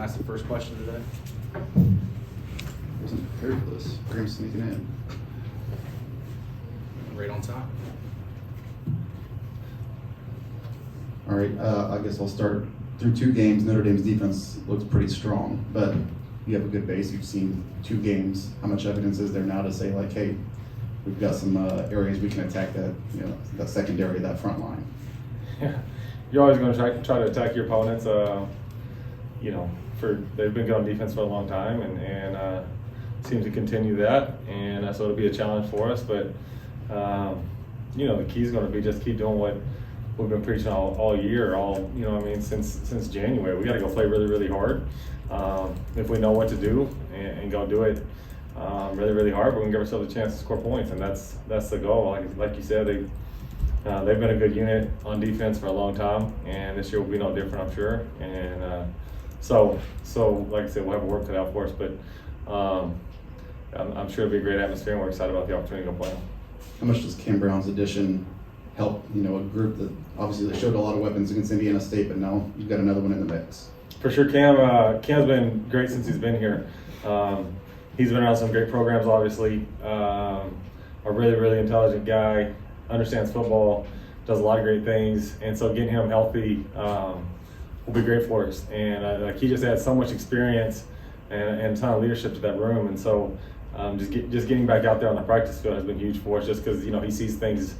ask the first question today? Wasn't prepared for this. Graham sneaking in. Right on time. All right, I guess I'll start. Through 2 games, Notre Dame's defense looks pretty strong, but you have a good base. You've seen 2 games. How much evidence is there now to say, like, hey, we've got some areas we can attack that, that secondary, that front line? Yeah, you're always going to try to attack your opponents. They've been good on defense for a long time, and seem to continue that, and so it'll be a challenge for us. But the key is going to be just keep doing what we've been preaching all year, since January. We got to go play really, really hard. If we know what to do and go do it really, really hard, we're going to give ourselves a chance to score points, and that's the goal. Like you said, they've been a good unit on defense for a long time, and this year will be no different, I'm sure. And so like I said, we'll have a work cut out for us, but I'm sure it'll be a great atmosphere, and we're excited about the opportunity to go play. How much does Cam Brown's addition help, a group that obviously they showed a lot of weapons against Indiana State, but now you've got another one in the mix? For sure, Cam's been great since he's been here. He's been around some great programs, obviously. A really, really intelligent guy, understands football, does a lot of great things, and so getting him healthy will be great for us. And he just had so much experience and a ton of leadership to that room, and so just getting back out there on the practice field has been huge for us, just because he sees things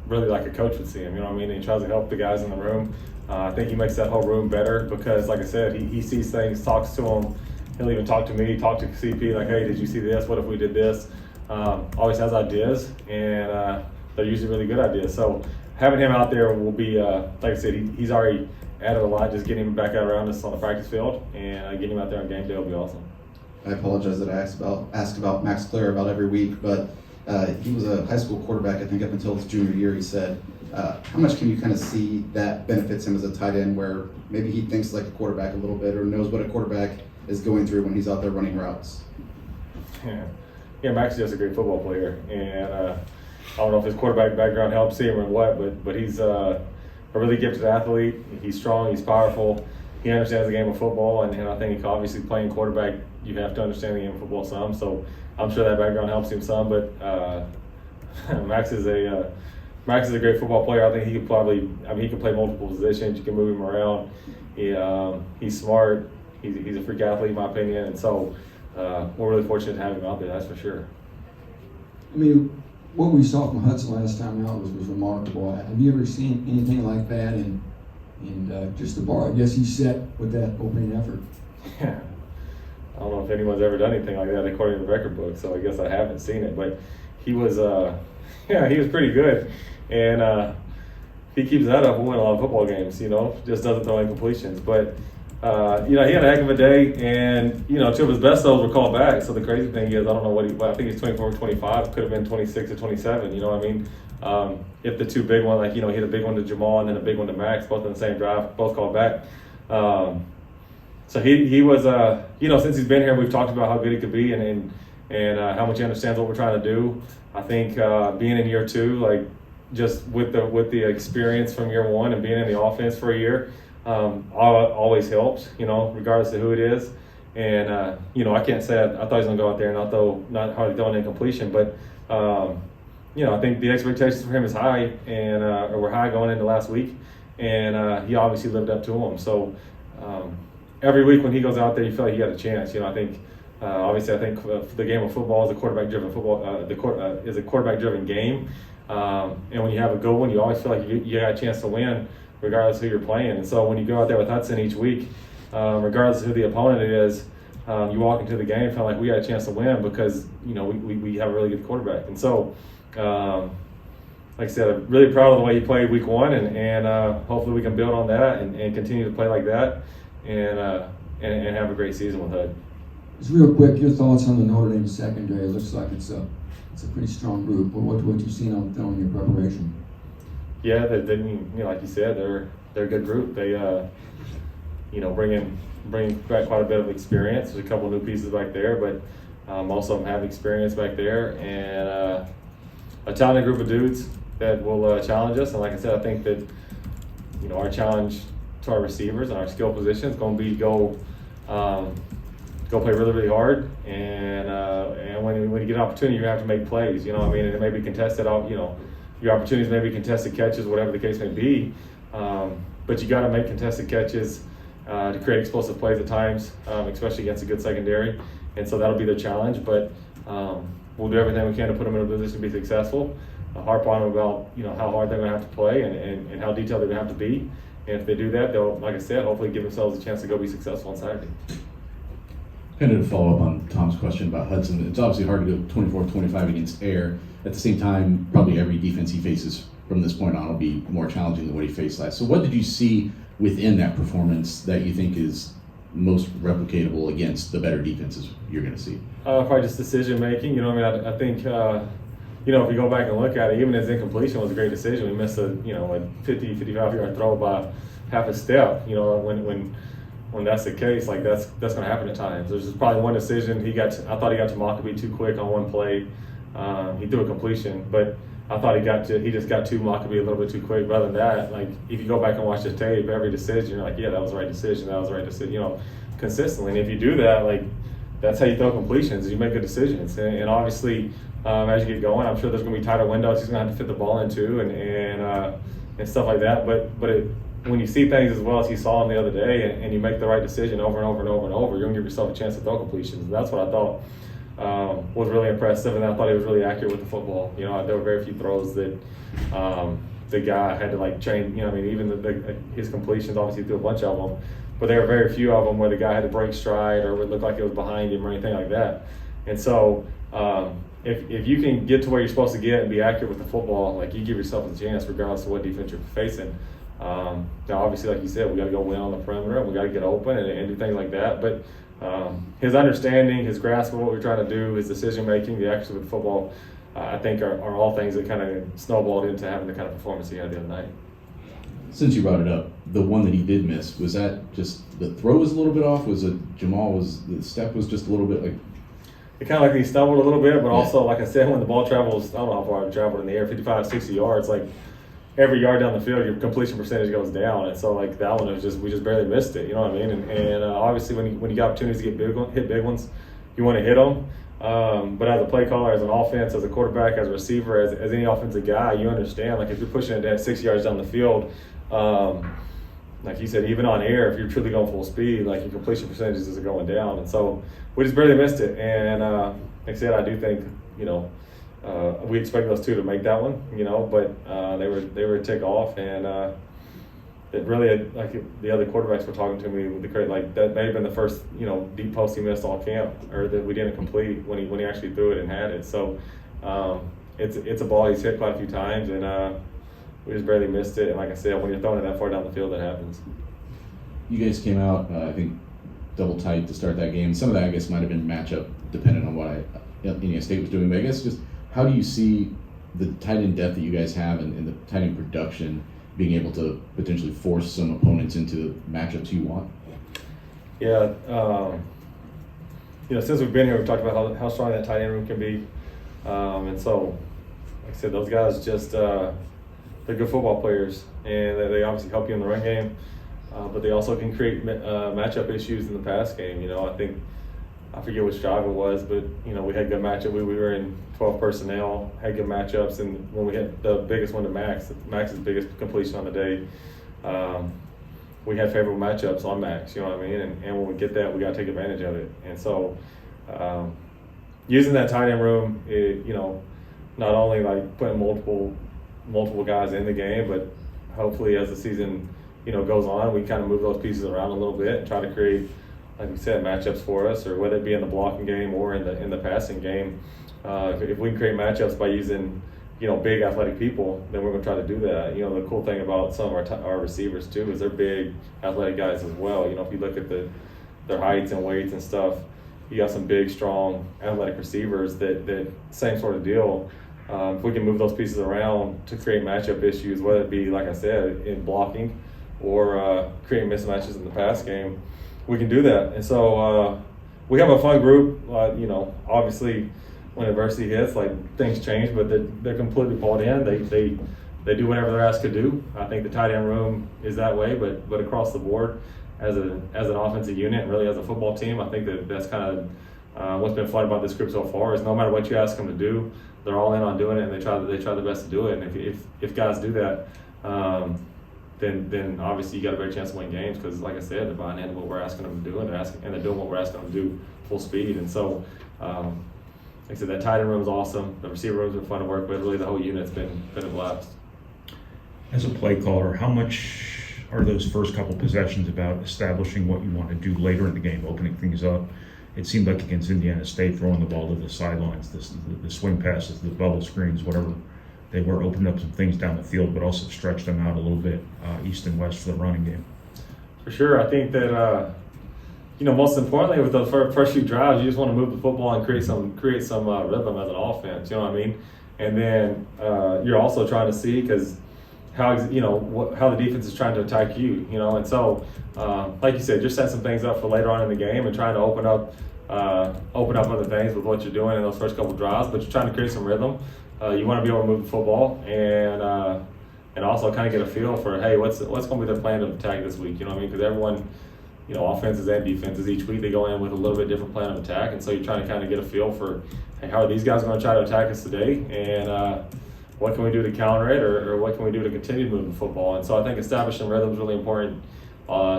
really like a coach would see him. And he tries to help the guys in the room. I think he makes that whole room better because, like I said, he sees things, talks to them. He'll even talk to me, talk to CP, like, hey, did you see this? What if we did this? Always has ideas, and they're usually really good ideas. So having him out there will be, like I said, he's already added a lot. Just getting him back out around us on the practice field and getting him out there on game day will be awesome. I apologize that I ask about Max Klare about every week, but he was a high school quarterback, I think, up until his junior year, he said. How much can you kind of see that benefits him as a tight end, where maybe he thinks like a quarterback a little bit or knows what a quarterback is going through when he's out there running routes? Yeah, Max is just a great football player, and I don't know if his quarterback background helps him or what, but he's a really gifted athlete. He's strong, he's powerful, he understands the game of football, and I think obviously playing quarterback, you have to understand the game of football some, so I'm sure that background helps him some, but Max is a great football player. I think he could he can play multiple positions, you can move him around. He's smart, he's a freak athlete in my opinion, and so we're really fortunate to have him out there, that's for sure. What we saw from Hudson last time out was remarkable. Have you ever seen anything like that? And just the bar, I guess he set with that opening effort. Yeah. I don't know if anyone's ever done anything like that according to the record book, so I guess I haven't seen it. But he was, he was pretty good. And if he keeps that up, we'll win a lot of football games, just doesn't throw incompletions. But, he had a heck of a day, and, 2 of his best throws were called back. So the crazy thing is, I don't know I think he's 24-25, could have been 26-27, if the 2 big ones, he hit a big one to Jamal and then a big one to Max, both in the same drive, both called back. So he was, since he's been here, we've talked about how good he could be and how much he understands what we're trying to do. I think being in year 2, just with the experience from year 1 and being in the offense for a year, always helps, regardless of who it is. And I can't say I thought he was gonna go out there and not hardly throwing an incompletion, but I think the expectations for him is high, and or were high going into last week, and he obviously lived up to them. So every week when he goes out there, you feel like he got a chance. I think obviously the game of football is a quarterback-driven football. Is a quarterback-driven game, and when you have a good one, you always feel like you got a chance to win, regardless of who you're playing. And so when you go out there with Hudson each week, regardless of who the opponent is, you walk into the game feeling like we got a chance to win because we have a really good quarterback. And so, like I said, I'm really proud of the way he played week 1, and hopefully we can build on that and continue to play like that and have a great season with Hud. Just real quick, your thoughts on the Notre Dame secondary? It looks like it's a pretty strong group. But what you've seen out there in your preparation? Yeah, they like you said, they're a good group. They bring back quite a bit of experience. There's a couple new pieces back there, but most of them have experience back there, and a talented group of dudes that will challenge us. And like I said, I think that our challenge to our receivers and our skill positions is going to be go play really, really hard, and when you get an opportunity, you have to make plays. You know what I mean? And it may be contested out. You know, your opportunities may be contested catches, whatever the case may be. But you got to make contested catches to create explosive plays at times, especially against a good secondary. And so that'll be their challenge. But we'll do everything we can to put them in a position to be successful. Harp on them about how hard they're going to have to play and how detailed they're going to have to be. And if they do that, they'll, like I said, hopefully give themselves a chance to go be successful on Saturday. Kind of to follow up on Tom's question about Hudson, it's obviously hard to go 24-25 against air. At the same time, probably every defense he faces from this point on will be more challenging than what he faced last. So what did you see within that performance that you think is most replicatable against the better defenses you're going to see? Probably just decision making. You know what I mean? I think, if you go back and look at it, even his incompletion was a great decision. We missed a 50, 55-yard throw by half a step. You know, when that's the case, like that's going to happen at times. There's just probably one decision I thought he got to Mockabee too quick on one play. He threw a completion, but I thought he just got to Mockabee a little bit too quick. But other than that, like if you go back and watch the tape, every decision you're like, yeah, that was the right decision. That was the right decision. Consistently. And if you do that, like that's how you throw completions. You make good decisions. And obviously, as you get going, I'm sure there's going to be tighter windows he's going to have to fit the ball into and stuff like that. But when you see things as well as he saw them the other day, and you make the right decision over and over and over and over, you're going to give yourself a chance to throw completions. And that's what I thought was really impressive, and I thought he was really accurate with the football. There were very few throws that the guy had to change. Even his completions, obviously he threw a bunch of them, but there were very few of them where the guy had to break stride or it would look like it was behind him or anything like that. And so if you can get to where you're supposed to get and be accurate with the football, like you give yourself a chance regardless of what defense you're facing. Now, obviously, like you said, we got to go win on the perimeter and we got to get open and do things like that. But his understanding, his grasp of what we're trying to do, his decision making, the accuracy with football, I think are all things that kind of snowballed into having the kind of performance he had the other night. Since you brought it up, the one that he did miss, was that just the throw was a little bit off? Was it the step was just a little bit like? It kind of like he stumbled a little bit, but also, like I said, when the ball travels, I don't know how far it traveled in the air, 55, 60 yards, like every yard down the field, your completion percentage goes down. And so, like, that one was we just barely missed it, you know what I mean? And obviously, when you got opportunities to hit big ones, you want to hit them. But as a play caller, as an offense, as a quarterback, as a receiver, as any offensive guy, you understand, like, if you're pushing it at 60 yards down the field, like you said, even on air, if you're truly going full speed, like, your completion percentages are going down. And so we just barely missed it. And like I said, I do think, we expect those two to make that one, but they were a tick off, and it really, like the other quarterbacks were talking to me with the credit, like that may have been the first deep post he missed all camp, or that we didn't complete when he actually threw it and had it. So it's a ball he's hit quite a few times, and we just barely missed it. And like I said, when you're throwing it that far down the field, that happens. You guys came out, I think, double tight to start that game. Some of that, I guess, might have been matchup dependent on what Indiana State was doing, but I guess just how do you see the tight end depth that you guys have and the tight end production being able to potentially force some opponents into matchups you want? Yeah, since we've been here, we've talked about how strong that tight end room can be, and so, like I said, those guys just they're good football players, and they obviously help you in the run game, but they also can create matchup issues in the pass game. I forget which drive it was, but we had good matchup. We were in 12 personnel, had good matchups, and when we hit the biggest one to Max's biggest completion on the day, we had favorable matchups on Max. You know what I mean? And when we get that, we got to take advantage of it. And so, using that tight end room, not only like putting multiple guys in the game, but hopefully as the season goes on, we kind of move those pieces around a little bit and try to create, like we said, matchups for us, or whether it be in the blocking game or in the passing game. If we can create matchups by using, big athletic people, then we're going to try to do that. The cool thing about some of our receivers too is they're big athletic guys as well. If you look at their heights and weights and stuff, you got some big, strong, athletic receivers that same sort of deal. If we can move those pieces around to create matchup issues, whether it be, like I said, in blocking or creating mismatches in the pass game, we can do that. And so we have a fun group. Obviously when adversity hits, like, things change, but they're completely bought in. They they do whatever they're asked to do. I think the tight end room is that way, but across the board, as an offensive unit and really as a football team, I think that's kind of what's been fun about this group so far is no matter what you ask them to do, they're all in on doing it, and they try their best to do it. And if guys do that, then obviously you got a better chance to win games because, like I said, they're buying into what we're asking them to do, and they're doing what we're asking them to do full speed. And so, like I said, that tight end room is awesome. The receiver room's been fun to work with. Really, the whole unit's been a blast. As a play caller, how much are those first couple possessions about establishing what you want to do later in the game, opening things up? It seemed like against Indiana State, throwing the ball to the sidelines, the swing passes, the bubble screens, whatever they were, opened up some things down the field, but also stretched them out a little bit east and west for the running game. For sure. I think that, most importantly with those first few drives, you just want to move the football and create some rhythm as an offense, you know what I mean? And then you're also trying to see because how the defense is trying to attack you, and so like you said, just set some things up for later on in the game and trying to open up other things with what you're doing in those first couple drives, but you're trying to create some rhythm. You want to be able to move the football and also kind of get a feel for, hey, what's going to be their plan of attack this week, you know what I mean? Because everyone, offenses and defenses, each week they go in with a little bit different plan of attack, and so you're trying to kind of get a feel for, hey, how are these guys going to try to attack us today, and what can we do to counter it, or what can we do to continue to move the football? And so I think establishing rhythm is really important,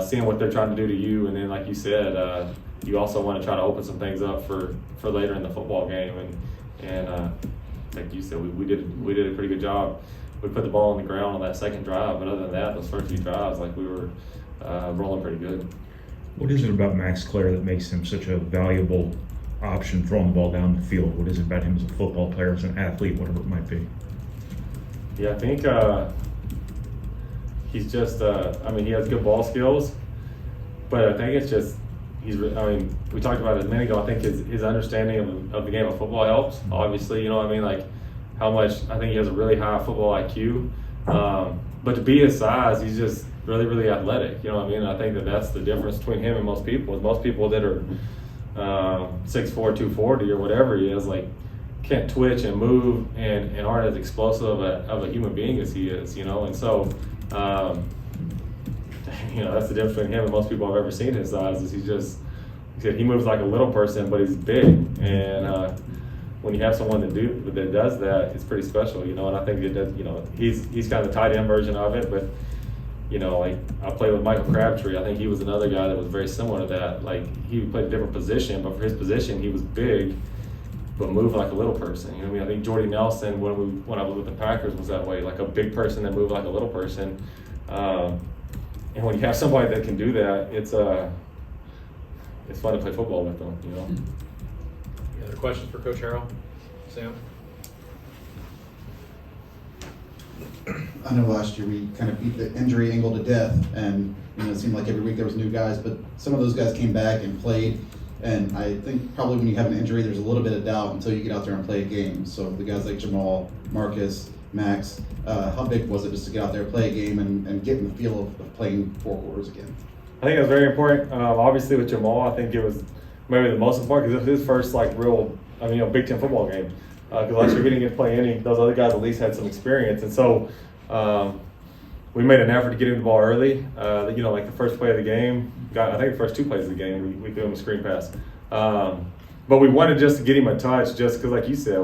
seeing what they're trying to do to you, and then like you said, you also want to try to open some things up for later in the football game, and like you said, we did a pretty good job. We put the ball on the ground on that second drive, but other than that, those first few drives, like we were rolling pretty good. What is it about Max Klare that makes him such a valuable option throwing the ball down the field? What is it about him as a football player, as an athlete, whatever it might be? Yeah, I think he's just, he has good ball skills, but I think it's just, we talked about it a minute ago, I think his understanding of the game of football helps, obviously, you know what I mean, like how much, I think he has a really high football IQ, but to be his size, he's just really, really athletic, you know what I mean, I think that's the difference between him and most people, is most people that are 6'4", 240 or whatever he is, like, can't twitch and move and aren't as explosive of a human being as he is, and so that's the difference between him and most people I've ever seen his size, is he moves like a little person, but he's big, and when you have someone that does that, it's pretty special, and I think it does, he's kind of the tight end version of it, but like I played with Michael Crabtree, I think he was another guy that was very similar to that, like he played a different position, but for his position he was big but moved like a little person, I think Jordy Nelson, when I was with the Packers, was that way, like a big person that moved like a little person, and when you have somebody that can do that, it's fun to play football with them, Any other questions for Coach Harrell? Sam? I know last year we kind of beat the injury angle to death, and it seemed like every week there was new guys, but some of those guys came back and played, and I think probably when you have an injury, there's a little bit of doubt until you get out there and play a game. So the guys like Jamal, Marcus, Max, how big was it just to get out there, play a game, and get in the feel of playing 4 quarters again? I think it was very important. Obviously with Jamal, I think it was maybe the most important because it was his first real, Big Ten football game. Because last year we didn't get to play any. Those other guys at least had some experience, and so we made an effort to get him the ball early. Like the first play of the game, I think the first 2 plays of the game, we threw him a screen pass. But we wanted just to get him a touch, just because, like you said,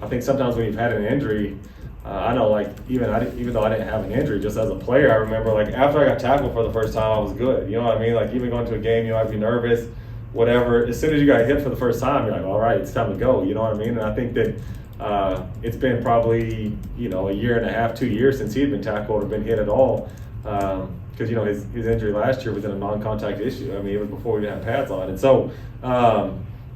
I think sometimes when you've had an injury, I know, even though I didn't have an injury, just as a player, I remember after I got tackled for the first time, I was good. You know what I mean? Like even going to a game, you might be nervous, whatever. As soon as you got hit for the first time, you're like, all right, it's time to go. You know what I mean? And I think that it's been probably a year and a half, 2 years since he had been tackled or been hit at all. Because his injury last year was in a non-contact issue. It was before we had pads on, and so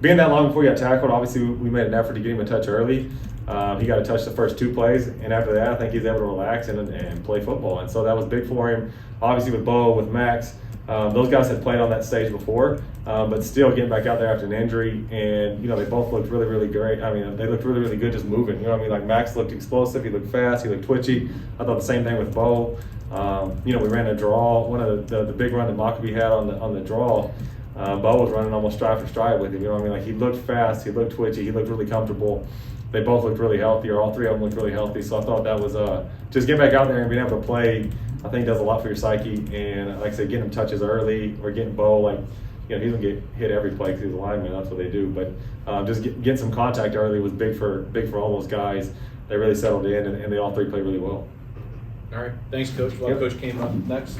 being that long before he got tackled, obviously we made an effort to get him a touch early. He got a touch the first 2 plays, and after that, I think he's able to relax and play football, and so that was big for him. Obviously with Bo, with Max, those guys had played on that stage before, but still getting back out there after an injury, and they both looked really, really great. They looked really, really good just moving. Like Max looked explosive, he looked fast, he looked twitchy. I thought the same thing with Bo. We ran a draw. One of the big run that Maccabee had on the draw. Bo was running almost stride for stride with him. He looked fast, he looked twitchy, he looked really comfortable. they both looked really healthy, or all three of them looked really healthy. So I thought that was just getting back out there and being able to play, I think does a lot for your psyche. And like I said, getting him touches early or getting Bo, like, you know, he's gonna get hit every play because he's a lineman. That's what they do. But just getting some contact early was big for all those guys. They really settled in, and they all three played really well. All right, thanks, Coach. Well, Yep. Coach came up next.